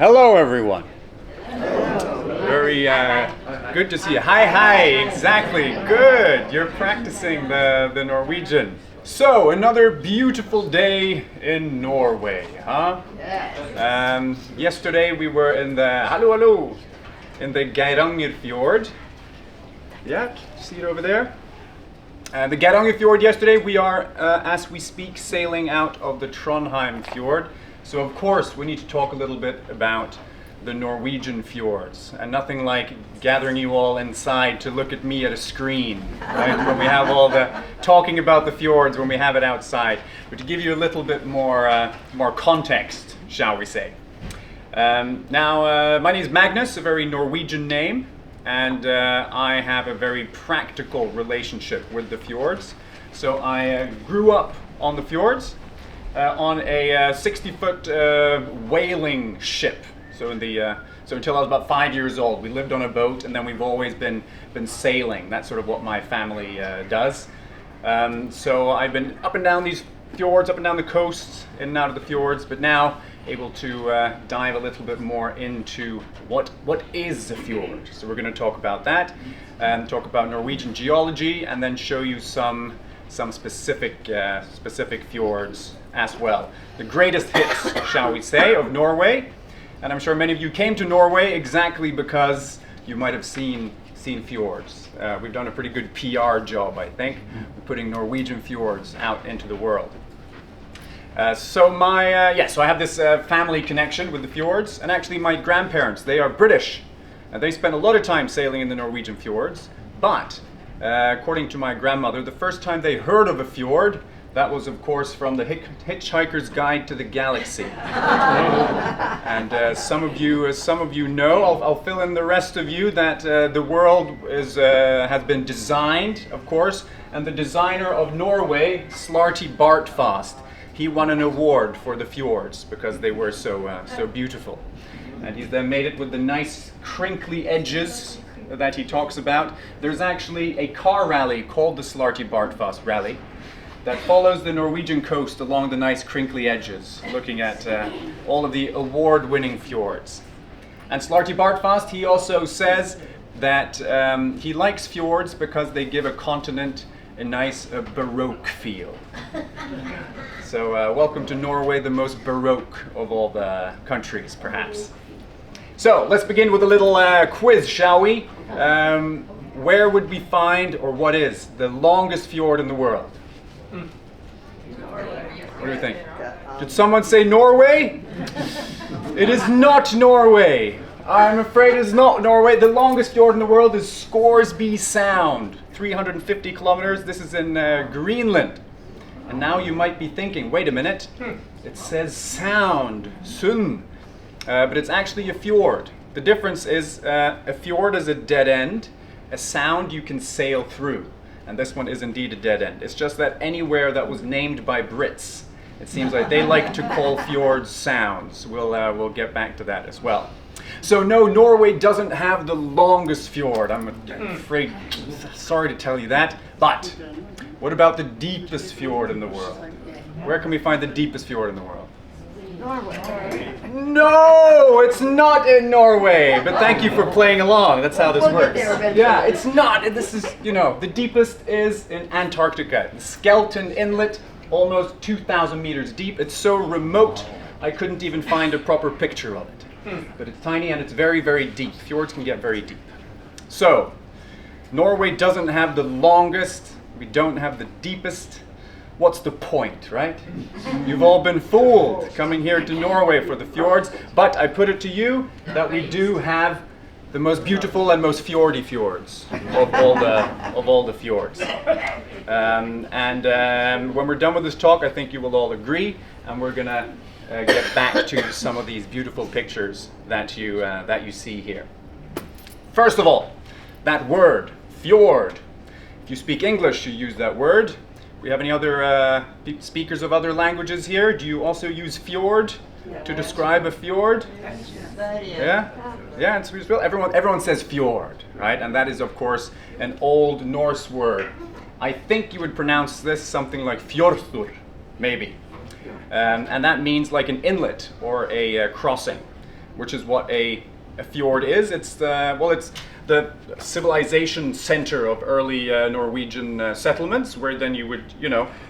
Hello, everyone. Very good to see you. Hi, exactly. Good. You're practicing the Norwegian. So, another beautiful day in Norway, huh? Yes. Yesterday we were in the, hallo, in the Geiranger fjord. Yeah, see it over there? The Geiranger fjord yesterday, we are, as we speak, sailing out of the Trondheim fjord. So of course we need to talk a little bit about the Norwegian fjords, and nothing like gathering you all inside to look at me at a screen, right? When we have all the talking about the fjords, when we have it outside. But to give you a little bit more context, shall we say. My name is Magnus, a very Norwegian name, and I have a very practical relationship with the fjords. So I grew up on the fjords on a 60-foot whaling ship. So until I was about 5 years old, we lived on a boat, and then we've always been sailing. That's sort of what my family does. So I've been up and down these fjords, up and down the coast, in and out of the fjords, but now able to dive a little bit more into what is a fjord. So we're going to talk about that, and talk about Norwegian geology, and then show you some specific fjords as well. The greatest hits, shall we say, of Norway. And I'm sure many of you came to Norway exactly because you might have seen fjords. We've done a pretty good PR job, I think, putting Norwegian fjords out into the world. So I have this family connection with the fjords, and actually my grandparents, they are British, and they spent a lot of time sailing in the Norwegian fjords, but according to my grandmother, the first time they heard of a fjord, that was, of course, from the Hitchhiker's Guide to the Galaxy. And some of you know, I'll fill in the rest of you, that the world has been designed, of course, and the designer of Norway, Slarty Bartfast, he won an award for the fjords because they were so beautiful. And he's then made it with the nice crinkly edges that he talks about. There's actually a car rally called the Slarty Bartfast Rally that follows the Norwegian coast along the nice crinkly edges, looking at all of the award-winning fjords. And Slarty Bartfast, he also says that he likes fjords because they give a continent a nice Baroque feel. So welcome to Norway, the most Baroque of all the countries, perhaps. So let's begin with a little quiz, shall we? Where would we find, or what is, the longest fjord in the world? What do you think? Did someone say Norway? It is not Norway. I'm afraid it's not Norway. The longest fjord in the world is Scoresby Sound, 350 kilometers. This is in Greenland. And now you might be thinking, wait a minute, it says sound, sund, but it's actually a fjord. The difference is a fjord is a dead end, a sound you can sail through. And this one is indeed a dead end. It's just that anywhere that was named by Brits, it seems like they like to call fjords sounds. We'll get back to that as well. So no, Norway doesn't have the longest fjord. I'm afraid, sorry to tell you that. But what about the deepest fjord in the world? Where can we find the deepest fjord in the world? Norway. No, it's not in Norway. But thank you for playing along. That's how this works. Yeah, it's not. This is, the deepest is in Antarctica. Skeleton Inlet, almost 2,000 meters deep. It's so remote, I couldn't even find a proper picture of it. But it's tiny and it's very, very deep. Fjords can get very deep. So, Norway doesn't have the longest. We don't have the deepest. What's the point, right? You've all been fooled coming here to Norway for the fjords, but I put it to you that we do have the most beautiful and most fjordy fjords of all the fjords. When we're done with this talk, I think you will all agree, and we're gonna get back to some of these beautiful pictures that you see here. First of all, that word, fjord. If you speak English, you use that word. We have any other speakers of other languages here? Do you also use fjord to describe a fjord? Yeah? Yeah, in Swedish. Everyone says fjord, right? And that is, of course, an Old Norse word. I think you would pronounce this something like fjordur, maybe. And that means like an inlet or a crossing. which is what a fjord is. It's it's the civilization center of early Norwegian settlements, where then you would,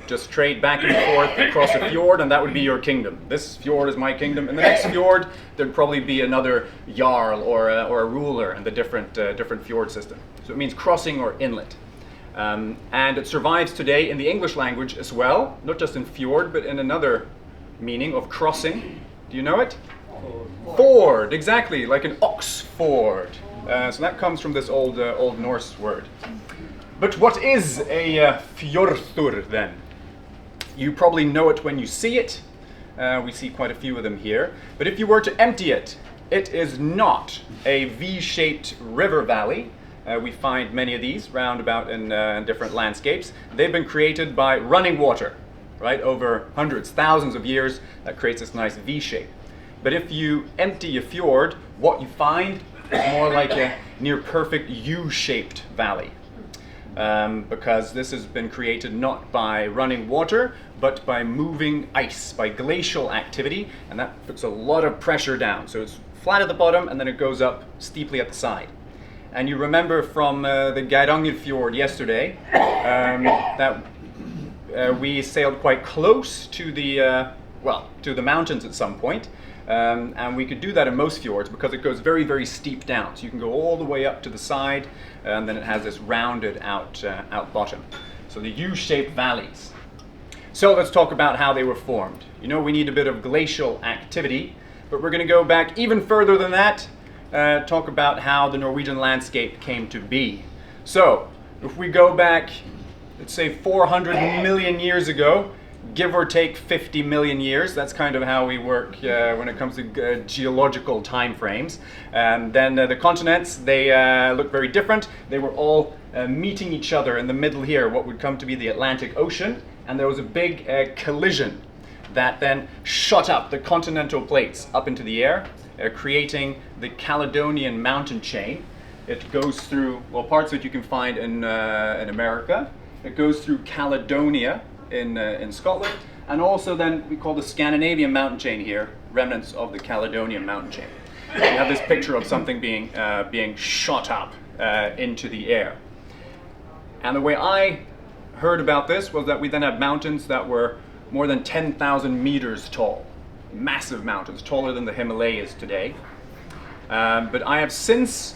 just trade back and forth across a fjord, and that would be your kingdom. This fjord is my kingdom. In the next fjord, there'd probably be another jarl or a ruler in the different fjord system. So it means crossing or inlet. And it survives today in the English language as well, not just in fjord, but in another meaning of crossing. Do you know it? Ford, exactly, like an ox ford. So that comes from this old Norse word. But what is a fjordur then? You probably know it when you see it. We see quite a few of them here. But if you were to empty it, it is not a V-shaped river valley. We find many of these round about in different landscapes. They've been created by running water, right? Over hundreds, thousands of years, that creates this nice V shape. But if you empty a fjord, what you find is more like a near perfect U-shaped valley. Because this has been created not by running water, but by moving ice, by glacial activity, and that puts a lot of pressure down. So it's flat at the bottom, and then it goes up steeply at the side. And you remember from the Fjord yesterday that we sailed quite close to the mountains at some point. And we could do that in most fjords because it goes very, very steep down. So you can go all the way up to the side, and then it has this rounded out bottom. So the U-shaped valleys. So let's talk about how they were formed. We need a bit of glacial activity, but we're going to go back even further than that, talk about how the Norwegian landscape came to be. So if we go back, let's say 400 million years ago, give or take 50 million years. That's kind of how we work when it comes to geological time frames. And then the continents, they look very different. They were all meeting each other in the middle here, what would come to be the Atlantic Ocean. And there was a big collision that then shot up the continental plates up into the air, creating the Caledonian mountain chain. It goes through, parts of it you can find in America. It goes through Caledonia in Scotland, and also then we call the Scandinavian mountain chain here, remnants of the Caledonian mountain chain. We have this picture of something being shot up into the air. And the way I heard about this was that we then had mountains that were more than 10,000 meters tall. Massive mountains, taller than the Himalayas today. But I have since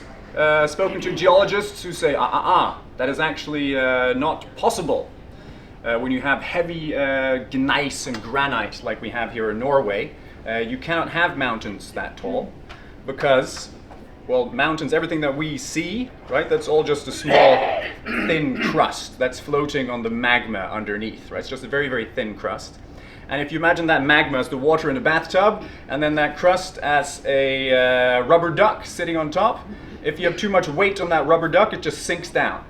spoken to geologists who say, that is actually not possible. When you have heavy gneiss and granite like we have here in Norway, you cannot have mountains that tall because, mountains, everything that we see, right, that's all just a small thin crust that's floating on the magma underneath, right? It's just a very, very thin crust. And if you imagine that magma as the water in a bathtub, and then that crust as a rubber duck sitting on top, if you have too much weight on that rubber duck, it just sinks down.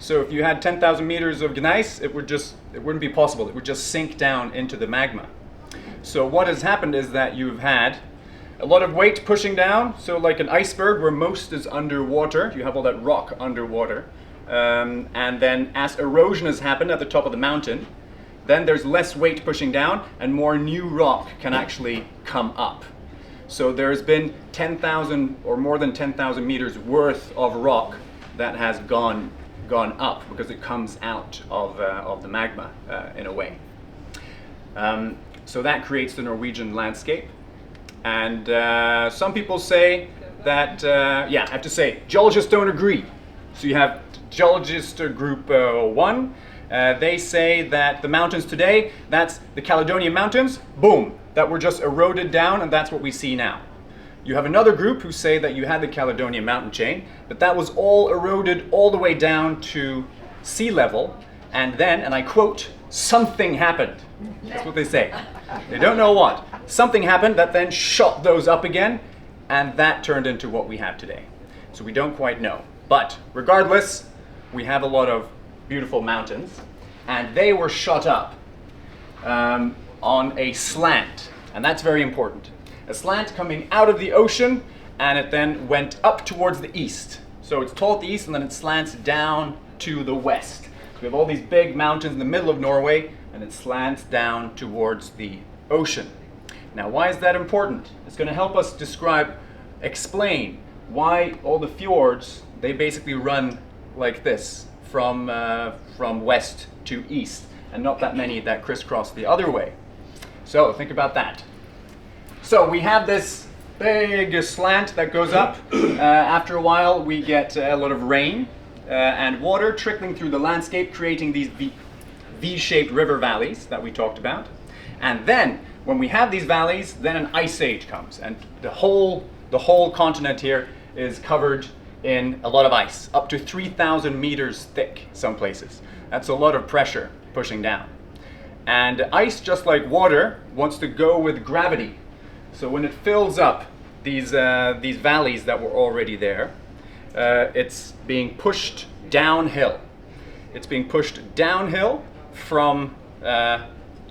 So if you had 10,000 meters of gneiss, it wouldn't be possible. It would just sink down into the magma. So what has happened is that you've had a lot of weight pushing down. So like an iceberg where most is underwater, you have all that rock underwater. And then as erosion has happened at the top of the mountain, then there's less weight pushing down and more new rock can actually come up. So there's been 10,000 or more than 10,000 meters worth of rock that has gone up because it comes out of the magma in a way. So that creates the Norwegian landscape. And some people say that, I have to say, geologists don't agree. So you have geologist group 1, they say that the mountains today, that's the Caledonian Mountains, boom, that were just eroded down and that's what we see now. You have another group who say that you had the Caledonian mountain chain, but that was all eroded all the way down to sea level, and then, and I quote, something happened. That's what they say. They don't know what. Something happened that then shot those up again, and that turned into what we have today. So we don't quite know. But regardless, we have a lot of beautiful mountains, and they were shot up on a slant, and that's very important. A slant coming out of the ocean, and it then went up towards the east. So it's tall at the east, and then it slants down to the west. So we have all these big mountains in the middle of Norway, and it slants down towards the ocean. Now, why is that important? It's going to help us explain why all the fjords, they basically run like this from west to east, and not that many that crisscross the other way. So think about that. So we have this big slant that goes up. After a while we get a lot of rain and water trickling through the landscape, creating these V-shaped river valleys that we talked about. And then when we have these valleys, then an ice age comes, and the whole continent here is covered in a lot of ice, up to 3,000 meters thick some places. That's a lot of pressure pushing down. And ice, just like water, wants to go with gravity. So when it fills up these valleys that were already there, it's being pushed downhill. It's being pushed downhill from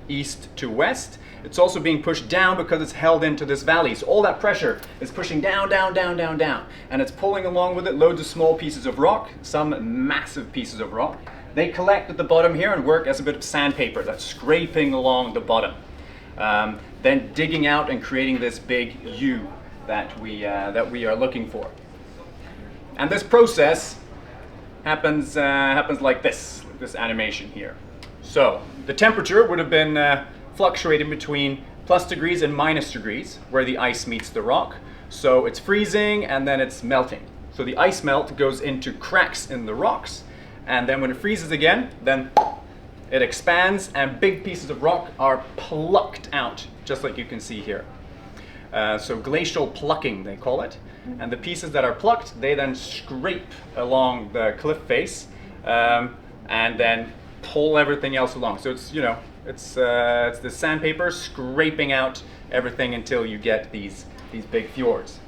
east to west. It's also being pushed down because it's held into this valley. So all that pressure is pushing down, down, down, down, down. And it's pulling along with it loads of small pieces of rock, some massive pieces of rock. They collect at the bottom here and work as a bit of sandpaper that's scraping along the bottom. Then digging out and creating this big U that we are looking for. And this process happens like this animation here. So the temperature would have been fluctuating between plus degrees and minus degrees where the ice meets the rock. So it's freezing and then it's melting. So the ice melt goes into cracks in the rocks, and then when it freezes again, then it expands and big pieces of rock are plucked out, just like you can see here. So glacial plucking, they call it. And the pieces that are plucked, they then scrape along the cliff face and then pull everything else along. So it's, it's the sandpaper scraping out everything until you get these big fjords.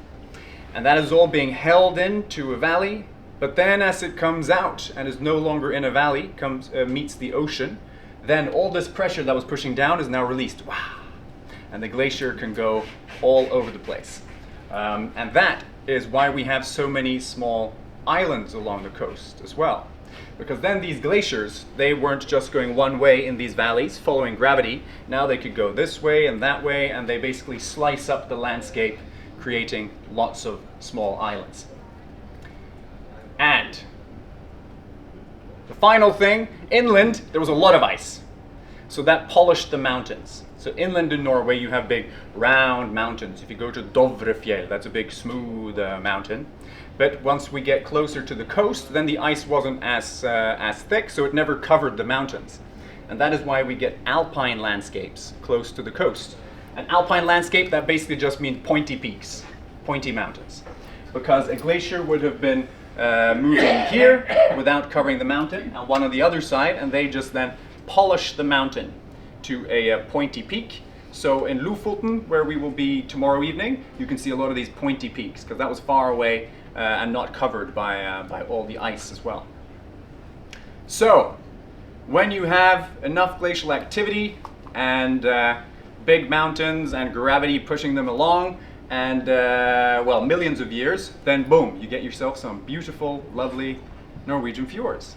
And that is all being held into a valley. But then as it comes out and is no longer in a valley, meets the ocean, then all this pressure that was pushing down is now released. Wow. And the glacier can go all over the place. And that is why we have so many small islands along the coast as well. Because then these glaciers, they weren't just going one way in these valleys, following gravity. Now they could go this way, and they basically slice up the landscape, creating lots of small islands. And the final thing, inland, there was a lot of ice. So that polished the mountains. So inland in Norway, you have big round mountains. If you go to Dovrefjell, that's a big smooth mountain. But once we get closer to the coast, then the ice wasn't as thick, so it never covered the mountains. And that is why we get alpine landscapes close to the coast. An alpine landscape, that basically just means pointy peaks, pointy mountains. Because a glacier would have been moving here without covering the mountain, and one on the other side, and they just then polish the mountain to a pointy peak. So in Lofoten, where we will be tomorrow evening, you can see a lot of these pointy peaks, because that was far away and not covered by all the ice as well. So when you have enough glacial activity and big mountains and gravity pushing them along, and well, millions of years, then boom, you get yourself some beautiful, lovely Norwegian fjords.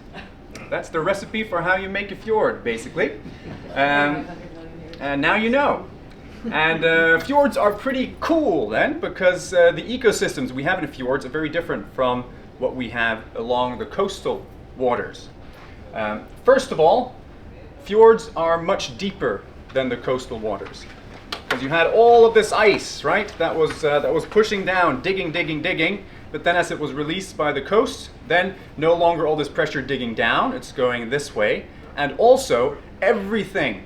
That's the recipe for how you make a fjord, basically. And now you know. And fjords are pretty cool then, because the ecosystems we have in fjords are very different from what we have along the coastal waters. First of all, fjords are much deeper than the coastal waters. Because you had all of this ice, right, that was pushing down, digging, but then as it was released by the coast, then no longer all this pressure digging down, it's going this way. And also, everything,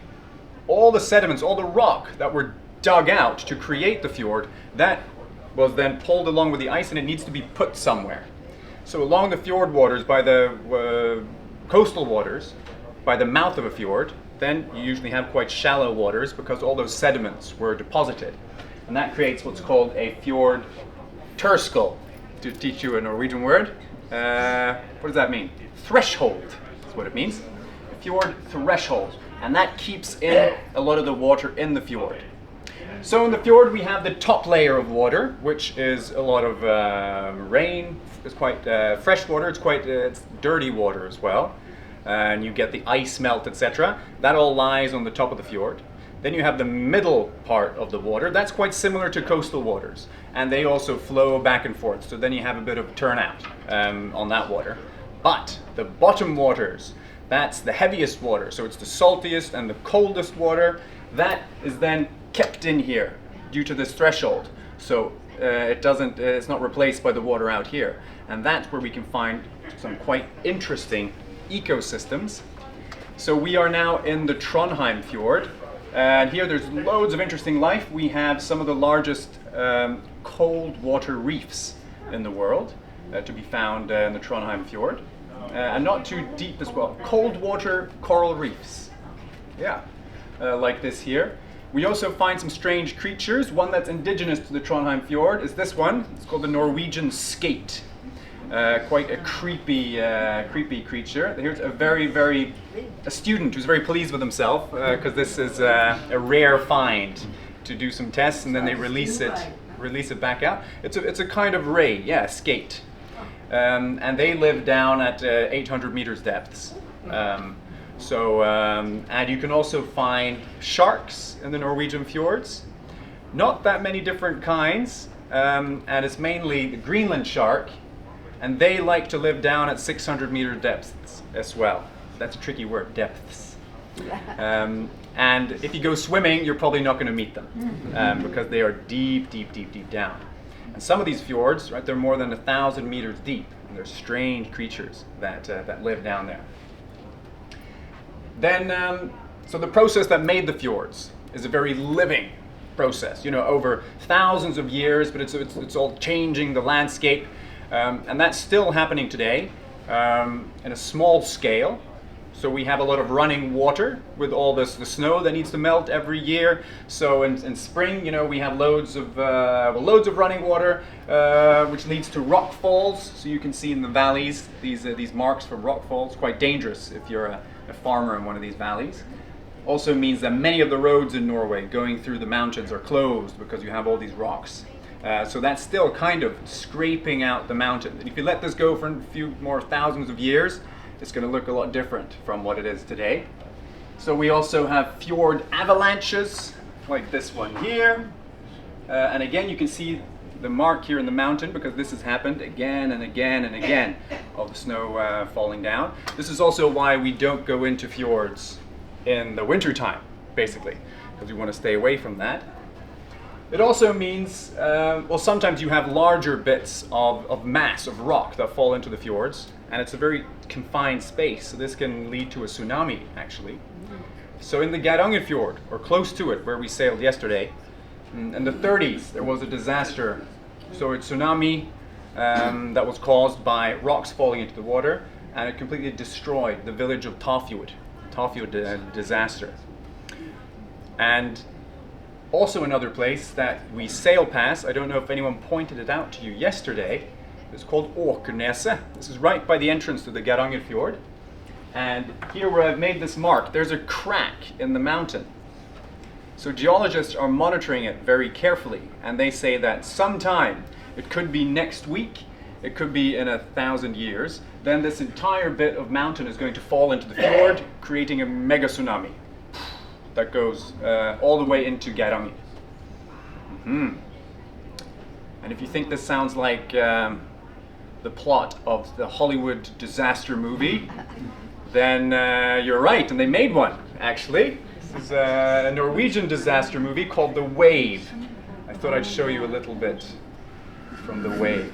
all the sediments, all the rock that were dug out to create the fjord, that was then pulled along with the ice, and it needs to be put somewhere. So along the fjord waters, by the coastal waters, by the mouth of a fjord, then you usually have quite shallow waters because all those sediments were deposited. And that creates what's called a fjord terskal. To teach you a Norwegian word, what does that mean? Threshold is what it means. A fjord threshold. And that keeps in a lot of the water in the fjord. So in the fjord we have the top layer of water, which is a lot of rain. It's quite fresh water. It's dirty water as well. And you get the ice melt, etc. That all lies on the top of the fjord. Then you have the middle part of the water. That's quite similar to coastal waters, and they also flow back and forth. So then you have a bit of turnout on that water. But the bottom waters, that's the heaviest water. So it's the saltiest and the coldest water. That is then kept in here due to this threshold. So it's not replaced by the water out here. And that's where we can find some quite interesting ecosystems. So we are now in the Trondheim fjord. And here there's loads of interesting life. We have some of the largest cold water reefs in the world to be found in the Trondheim fjord. And not too deep as well. Cold water coral reefs. Yeah, like this here. We also find some strange creatures. One that's indigenous to the Trondheim fjord is this one. It's called the Norwegian skate. Quite a creepy creature. Here's a student who's very pleased with himself because this is a rare find to do some tests, and then they release it back out. It's a kind of ray, yeah, skate. And they live down at 800 meters depths. And you can also find sharks in the Norwegian fjords. Not that many different kinds, and it's mainly the Greenland shark, and they like to live down at 600 meter depths as well. That's a tricky word, depths. And if you go swimming, you're probably not going to meet them because they are deep down. And some of these fjords, right, they're more than 1,000 meters deep, and they're strange creatures that live down there. Then, so the process that made the fjords is a very living process, over thousands of years, but it's all changing the landscape, and that's still happening today in a small scale. So we have a lot of running water with all the snow that needs to melt every year. So in spring, we have loads of running water, which leads to rock falls. So you can see in the valleys these marks from rock falls. Quite dangerous if you're a farmer in one of these valleys. Also means that many of the roads in Norway going through the mountains are closed because you have all these rocks. So that's still kind of scraping out the mountain. And if you let this go for a few more thousands of years, it's going to look a lot different from what it is today. So we also have fjord avalanches, like this one here. And again, you can see the mark here in the mountain because this has happened again and again and again, all the snow falling down. This is also why we don't go into fjords in the wintertime, basically, because we want to stay away from that. It also means, sometimes you have larger bits of mass, of rock that fall into the fjords, and it's a very confined space, so this can lead to a tsunami, actually. So in the Fjord, or close to it, where we sailed yesterday, in the 30s, there was a disaster. So a tsunami that was caused by rocks falling into the water, and it completely destroyed the village of Tafjord disaster. And also another place that we sail past, I don't know if anyone pointed it out to you yesterday, it's called Åkerneset. This is right by the entrance to the Fjord. And here where I've made this mark, there's a crack in the mountain. So geologists are monitoring it very carefully, and they say that sometime, it could be next week, it could be in 1,000 years, then this entire bit of mountain is going to fall into the fjord, creating a mega tsunami that goes all the way into Geiranger. And if you think this sounds like the plot of the Hollywood disaster movie, then you're right, and they made one, actually. This is a Norwegian disaster movie called The Wave. I thought I'd show you a little bit from The Wave.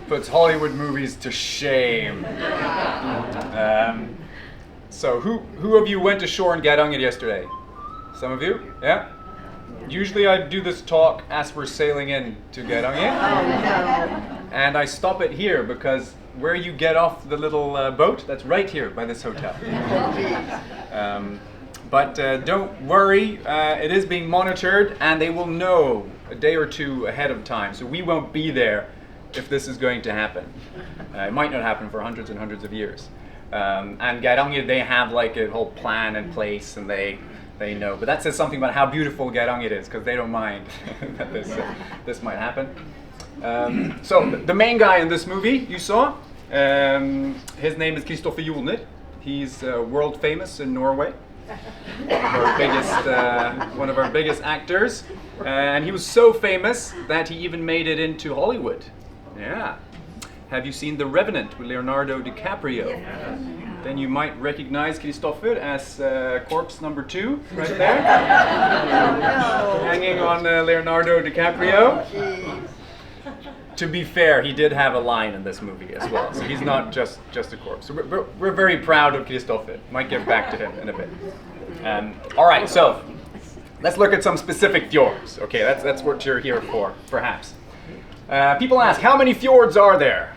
puts Hollywood movies to shame. So who of you went ashore in Geiranger yesterday? Some of you? Yeah? Usually I do this talk as we're sailing in to Geiranger. And I stop it here because where you get off the little boat, that's right here by this hotel. But don't worry, it is being monitored and they will know a day or two ahead of time. So we won't be there if this is going to happen. It might not happen for hundreds and hundreds of years. And Geiranger, they have like a whole plan in place and they know. But that says something about how beautiful Geiranger is, because they don't mind that this might happen. So the main guy in this movie you saw, his name is Kristoffer Joner. He's world famous in Norway. One of our biggest actors. And he was so famous that he even made it into Hollywood. Yeah. Have you seen The Revenant with Leonardo DiCaprio? Then you might recognize Kristoffer as corpse number 2, right there. Hanging on Leonardo DiCaprio. To be fair, he did have a line in this movie as well, so he's not just a corpse. So we're very proud of Kristoffer. Might get back to him in a bit. All right, so let's look at some specific fjords. Okay, that's what you're here for, perhaps. People ask, how many fjords are there?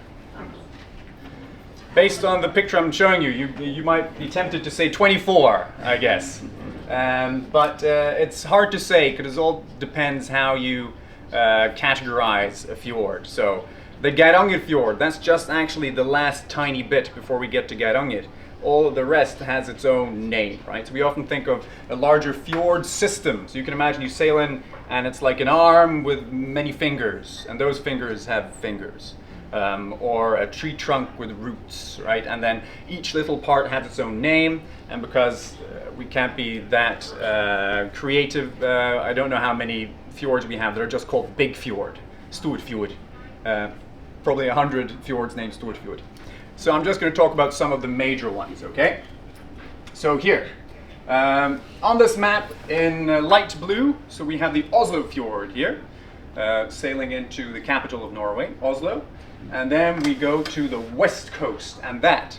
Based on the picture I'm showing you, you might be tempted to say 24, I guess. But it's hard to say because it all depends how you categorize a fjord. So the Geiranger fjord, that's just actually the last tiny bit before we get to Geiranger. All of the rest has its own name, right? So we often think of a larger fjord system. So you can imagine you sail in and it's like an arm with many fingers, and those fingers have fingers. Or a tree trunk with roots, right? And then each little part has its own name, and because we can't be that creative, I don't know how many fjords we have that are just called Big Fjord, Storfjord. Probably 100 fjords named Storfjord. So I'm just going to talk about some of the major ones, okay? So here, on this map in light blue, so we have the Oslo Fjord here, sailing into the capital of Norway, Oslo. And then we go to the west coast, and that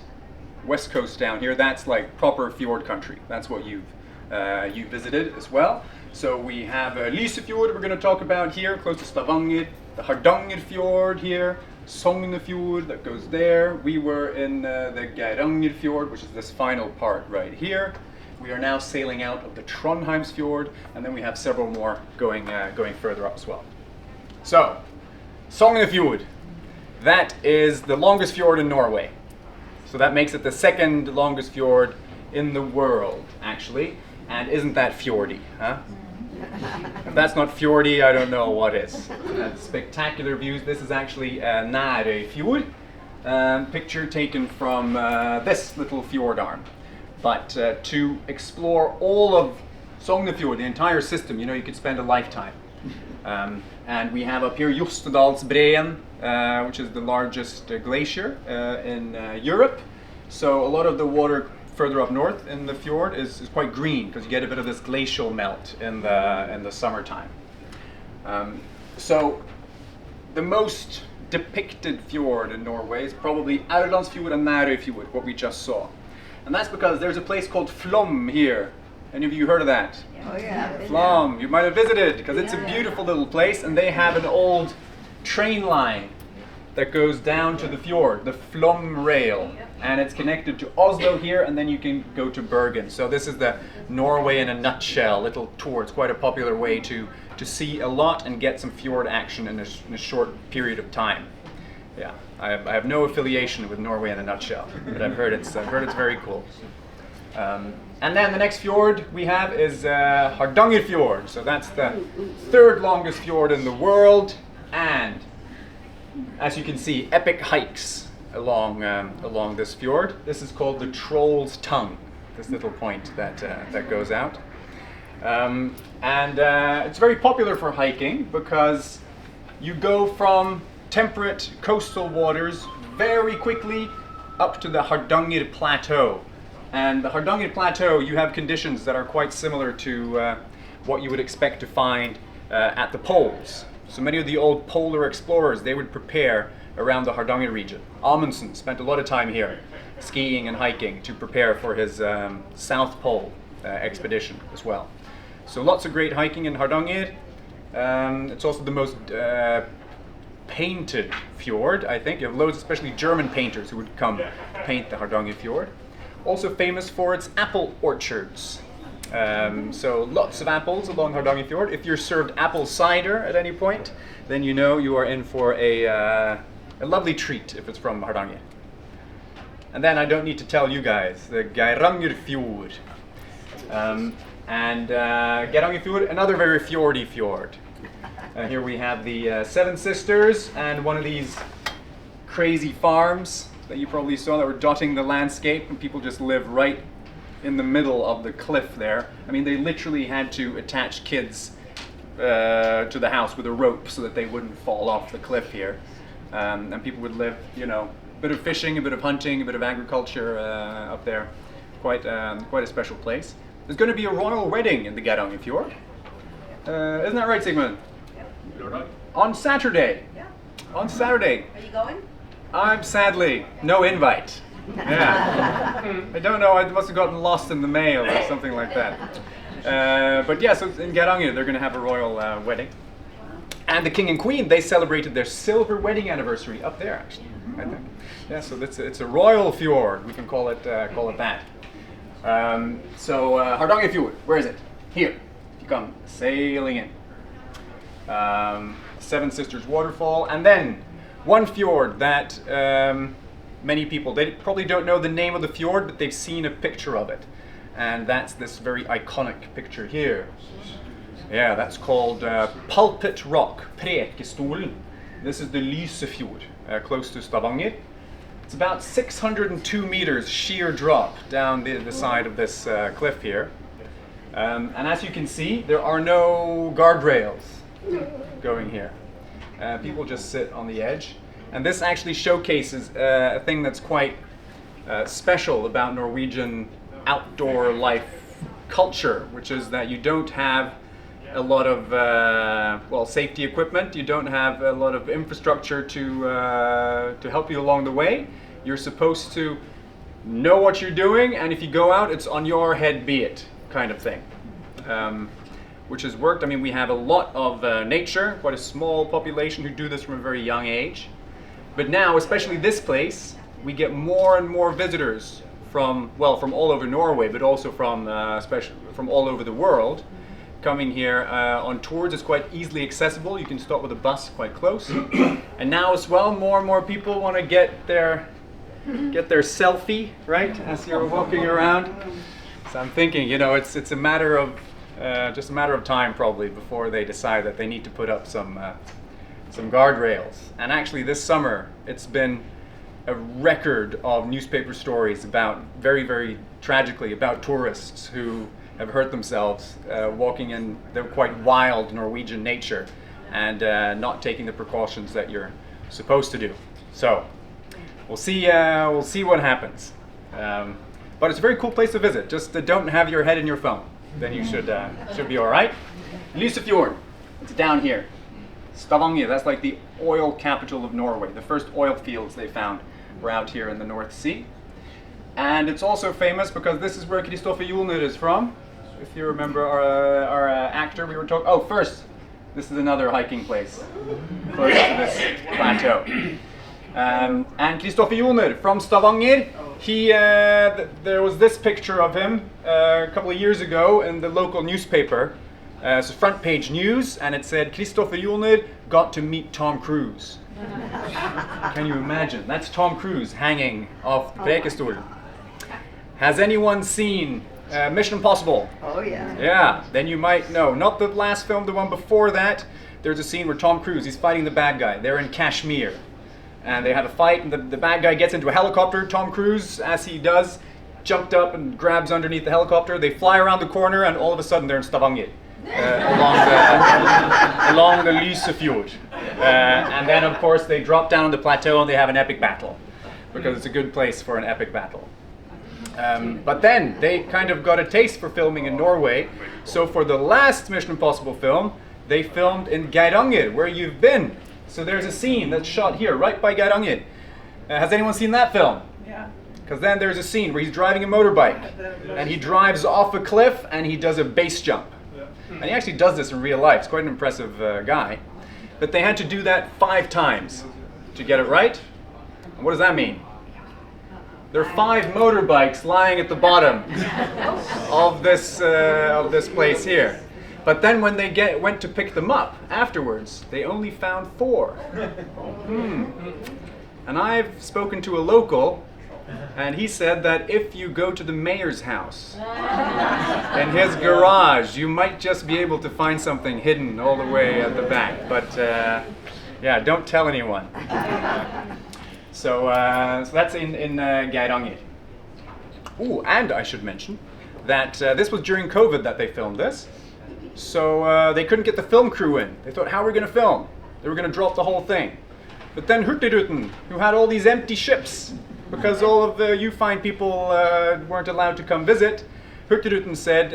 west coast down here, that's like proper fjord country. That's what you've visited as well. So we have Lysefjord we're going to talk about here, close to Stavanger, the Hardanger Fjord here, Sognefjord that goes there. We were in the Geiranger Fjord, which is this final part right here. We are now sailing out of the Trondheimsfjord, and then we have several more going further up as well. So, Sognefjord. That is the longest fjord in Norway. So that makes it the second longest fjord in the world, actually. And isn't that fjordy, huh? If that's not fjordy, I don't know what is. Spectacular views. This is actually Nærøyfjord. Picture taken from this little fjord arm. But to explore all of Sognefjord, the entire system, you know, you could spend a lifetime. And we have up here Jostedalsbreen, which is the largest glacier in Europe. So a lot of the water further up north in the fjord is quite green because you get a bit of this glacial melt in the summertime. So the most depicted fjord in Norway is probably Aurlandsfjord and Nærøyfjord, what we just saw. And that's because there's a place called Flom here. Any of you heard of that? Oh yeah. Flom, you might have visited because it's a beautiful little place, and they have an old train line that goes down to the fjord, the Flom rail, and it's connected to Oslo here, and then you can go to Bergen. So this is the Norway in a nutshell, little tour. It's quite a popular way to see a lot and get some fjord action in a short period of time. Yeah, I have no affiliation with Norway in a nutshell, but I've heard it's very cool. And then the next fjord we have is Hardanger Fjord. So that's the third longest fjord in the world, and as you can see, epic hikes along this fjord. This is called the Troll's Tongue, this little point that goes out. And it's very popular for hiking because you go from temperate coastal waters very quickly up to the Hardanger Plateau. And the Hardanger Plateau, you have conditions that are quite similar to what you would expect to find at the poles. So many of the old polar explorers, they would prepare around the Hardanger region. Amundsen spent a lot of time here, skiing and hiking to prepare for his South Pole expedition as well. So lots of great hiking in Hardanger. It's also the most painted fjord, I think. You have loads, especially German painters who would come paint the Hardanger fjord. Also famous for its apple orchards. So lots of apples along Hardanger fjord. If you're served apple cider at any point, then you know you are in for a lovely treat if it's from Hardanger. And then I don't need to tell you guys, the Geirangerfjord. Geirangerfjord, another very fjordy fjord. Here we have the Seven Sisters and one of these crazy farms that you probably saw that were dotting the landscape, and people just live right in the middle of the cliff there. I mean, they literally had to attach kids to the house with a rope so that they wouldn't fall off the cliff here. And people would live, you know, a bit of fishing, a bit of hunting, a bit of agriculture up there. Quite a special place. There's going to be a royal wedding in the Geirangerfjord. Isn't that right, Sigmund? Yeah. On Saturday. Yeah. On Saturday. Are you going? I'm sadly no invite. Yeah. I don't know, I must have gotten lost in the mail or something like that. But yeah, so in Geiranger they're going to have a royal wedding. And the king and queen, they celebrated their silver wedding anniversary up there, actually, I think. Yeah, so it's a royal fjord, we can call it that. Hardangerfjord, where is it? Here. You come sailing in. Seven Sisters waterfall, and then one fjord that many people, they probably don't know the name of the fjord, but they've seen a picture of it. And that's this very iconic picture here. Yeah, that's called Pulpit Rock, Prekestolen. This is the Lysefjord, close to Stavanger. It's about 602 meters sheer drop down the side of this cliff here. And as you can see, there are no guardrails going here. People just sit on the edge. And this actually showcases a thing that's quite special about Norwegian outdoor life culture, which is that you don't have a lot of safety equipment. You don't have a lot of infrastructure to help you along the way. You're supposed to know what you're doing, and if you go out, it's on your head be it kind of thing, which has worked. I mean, we have a lot of nature, quite a small population who do this from a very young age. But now, especially this place, we get more and more visitors from all over Norway, but also from all over the world, coming here on tours. It's quite easily accessible. You can stop with a bus quite close. And now as well, more and more people want to get their selfie, right, as you're walking around. So I'm thinking, you know, it's a matter of just a matter of time probably before they decide that they need to put up some guardrails. And actually this summer it's been a record of newspaper stories about, very, very tragically, about tourists who have hurt themselves walking in the quite wild Norwegian nature and not taking the precautions that you're supposed to do. So we'll see what happens. But it's a very cool place to visit. Just don't have your head in your phone. Then you should be all right. Lysefjord, it's down here. Stavanger, that's like the oil capital of Norway. The first oil fields they found were out here in the North Sea. And it's also famous because this is where Kristoffer Joner is from. If you remember our actor we were talking. Oh, first, this is another hiking place close to this plateau. And Kristoffer Joner from Stavanger, there was this picture of him a couple of years ago in the local newspaper. It's front page news, and it said, Kristoffer Joner got to meet Tom Cruise. Can you imagine? That's Tom Cruise hanging off the Prekestolen. Has anyone seen Mission Impossible? Oh yeah. Yeah, then you might know. Not the last film, the one before that. There's a scene where Tom Cruise, he's fighting the bad guy. They're in Kashmir. And they have a fight, and the bad guy gets into a helicopter. Tom Cruise, as he does, jumped up and grabs underneath the helicopter. They fly around the corner, and all of a sudden they're in Stavanger. Along the Lysefjord. And then, of course, they drop down on the plateau and they have an epic battle. Because it's a good place for an epic battle. But then they kind of got a taste for filming in Norway. So for the last Mission Impossible film, they filmed in Geiranger, where you've been, So there's a scene that's shot here, right by Geiranger. Has anyone seen that film? Yeah. Because then there's a scene where he's driving a motorbike, and he drives off a cliff, and he does a base jump. And he actually does this in real life. It's quite an impressive guy. But they had to do that 5 times to get it right. And what does that mean? There are 5 motorbikes lying at the bottom of this place here. But then when they went to pick them up afterwards, they only found 4. And I've spoken to a local, and he said that if you go to the mayor's house, in his garage, you might just be able to find something hidden all the way at the back. But yeah, don't tell anyone. So that's in Geiranger. Ooh, and I should mention that this was during COVID that they filmed this. So they couldn't get the film crew in. They thought, how are we going to film? They were going to drop the whole thing. But then Hurtigruten, who had all these empty ships, because all of the you fine people weren't allowed to come visit, Hurtigruten said,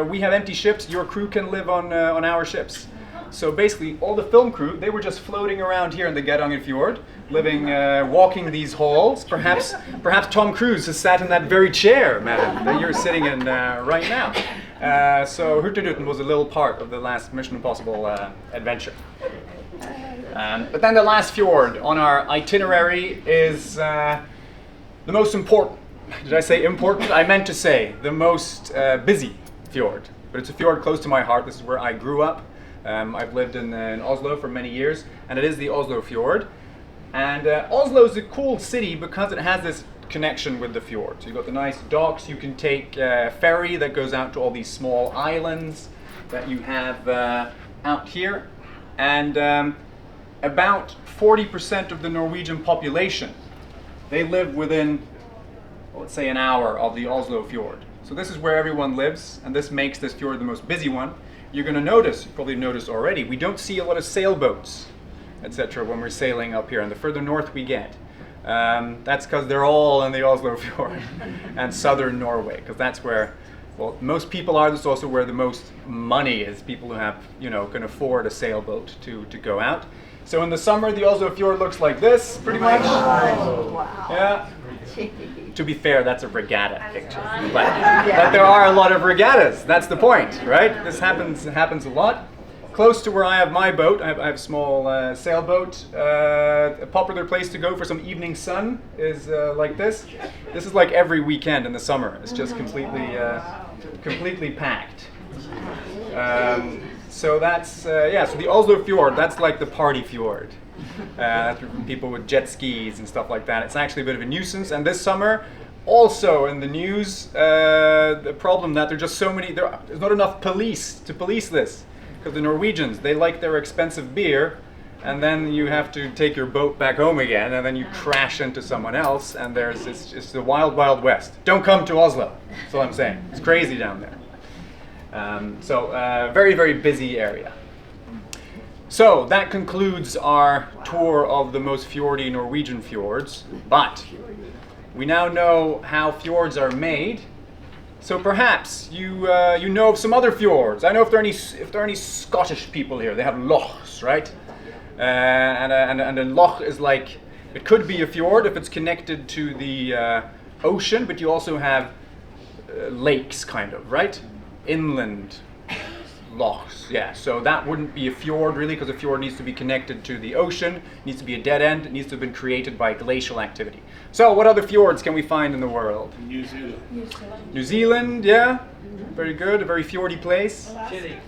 we have empty ships, your crew can live on our ships. So basically, all the film crew, they were just floating around here in the Geiranger fjord, living, walking these halls. Perhaps Tom Cruise has sat in that very chair, madam, that you're sitting in right now. So Hurtigruten was a little part of the last Mission Impossible adventure. But then the last fjord on our itinerary is the most important. Did I say important? I meant to say the most busy fjord. But it's a fjord close to my heart. This is where I grew up. I've lived in Oslo for many years, and it is the Oslo fjord. And Oslo is a cool city because it has this connection with the fjord. So you've got the nice docks. You can take a ferry that goes out to all these small islands that you have out here. And about 40% of the Norwegian population, they live within, well, let's say, an hour of the Oslo fjord. So this is where everyone lives, and this makes this fjord the most busy one. You're going to notice, you probably noticed already, we don't see a lot of sailboats, etc. when we're sailing up here, and the further north we get. That's because they're all in the Oslo fjord and southern Norway, because that's where, well, most people are. That's also where the most money is. People who have, can afford a sailboat to go out. So in the summer, the Oslo fjord looks like this, pretty much. Wow. Yeah. To be fair, that's a regatta picture. But there are a lot of regattas. That's the point, right? This happens a lot. Close to where I have my boat, I have a small sailboat. A popular place to go for some evening sun is like this. This is like every weekend in the summer. It's just completely packed. So that's, so the Oslo fjord, that's like the party fjord. People with jet skis and stuff like that. It's actually a bit of a nuisance. And this summer, also in the news, the problem that there's just so many, there's not enough police to police this. Because the Norwegians, they like their expensive beer, and then you have to take your boat back home again, and then you crash into someone else, and it's the wild, wild west. Don't come to Oslo, that's all I'm saying. It's crazy down there. Very, very busy area. So that concludes our tour of the most fjordy Norwegian fjords, but we now know how fjords are made. So perhaps you know of some other fjords. I know if there are any Scottish people here, they have lochs, right? And a loch is like, it could be a fjord if it's connected to the ocean, but you also have lakes, kind of, right? Inland lochs, yeah. So that wouldn't be a fjord really, because a fjord needs to be connected to the ocean, needs to be a dead end, it needs to have been created by glacial activity. So what other fjords can we find in the world? New Zealand. New Zealand, yeah. Very good, a very fjordy place. Chile.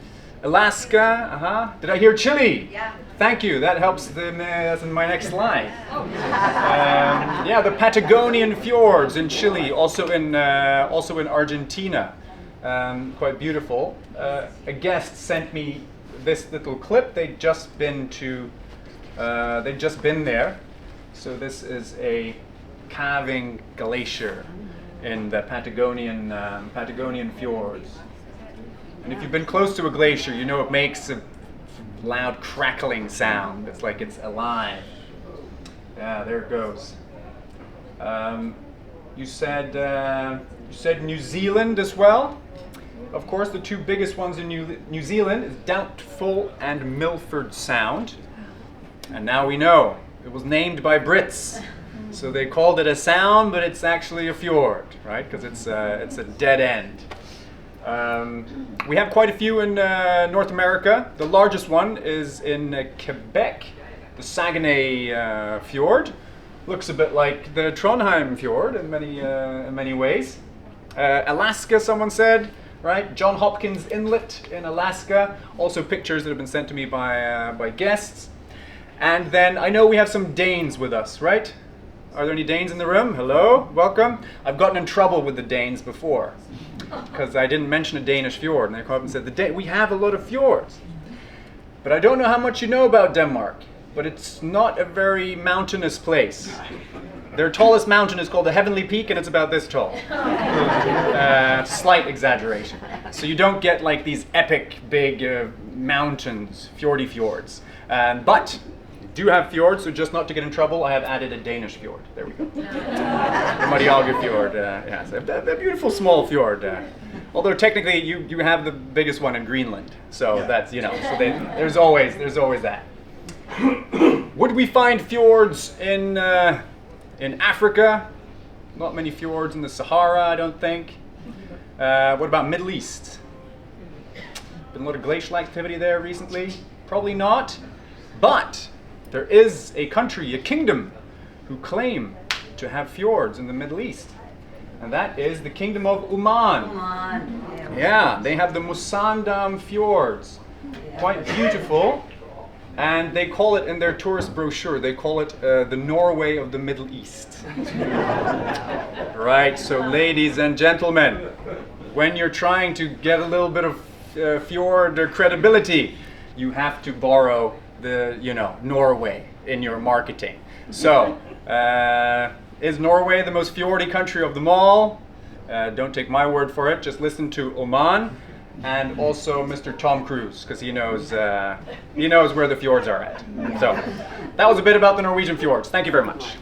Alaska, Did I hear Chile? Yeah. Thank you, that helps, that's in my next slide. Yeah, the Patagonian fjords in Chile, also in Argentina. Quite beautiful. A guest sent me this little clip. They'd just been there. So this is a calving glacier in the Patagonian fjords. And if you've been close to a glacier, you know it makes a loud crackling sound. It's like it's alive. Yeah, there it goes. You said New Zealand as well. Of course, the two biggest ones in New Zealand is Doubtful and Milford Sound. And now we know it was named by Brits. So they called it a sound, but it's actually a fjord, right? Because it's a dead end. We have quite a few in North America. The largest one is in Quebec, the Saguenay Fjord. Looks a bit like the Trondheim Fjord in many ways. Alaska, someone said, right? John Hopkins Inlet in Alaska. Also pictures that have been sent to me by guests. And then I know we have some Danes with us, right? Are there any Danes in the room? Hello, welcome. I've gotten in trouble with the Danes before because I didn't mention a Danish fjord, and they come up and said, we have a lot of fjords. But I don't know how much you know about Denmark, but it's not a very mountainous place. Their tallest mountain is called the Heavenly Peak, and it's about this tall. Slight exaggeration. So you don't get like these epic big mountains, fjords. But do have fjords, so just not to get in trouble, I have added a Danish fjord. There we go. The Mariager Fjord. Yeah, so a beautiful small fjord. Although technically you have the biggest one in Greenland. So that's, so there's always that. Would we find fjords in Africa? Not many fjords in the Sahara, I don't think. What about Middle East? Been a lot of glacial activity there recently? Probably not. But there is a country, a kingdom, who claim to have fjords in the Middle East. And that is the Kingdom of Oman. Yeah, they have the Musandam Fjords. Quite beautiful. And they call it, in their tourist brochure, they call it the Norway of the Middle East. Right, so ladies and gentlemen, when you're trying to get a little bit of fjord credibility, you have to borrow the, Norway in your marketing. So, is Norway the most fjordy country of them all? Don't take my word for it, just listen to Oman and also Mr. Tom Cruise, because he knows where the fjords are at. So, that was a bit about the Norwegian fjords. Thank you very much.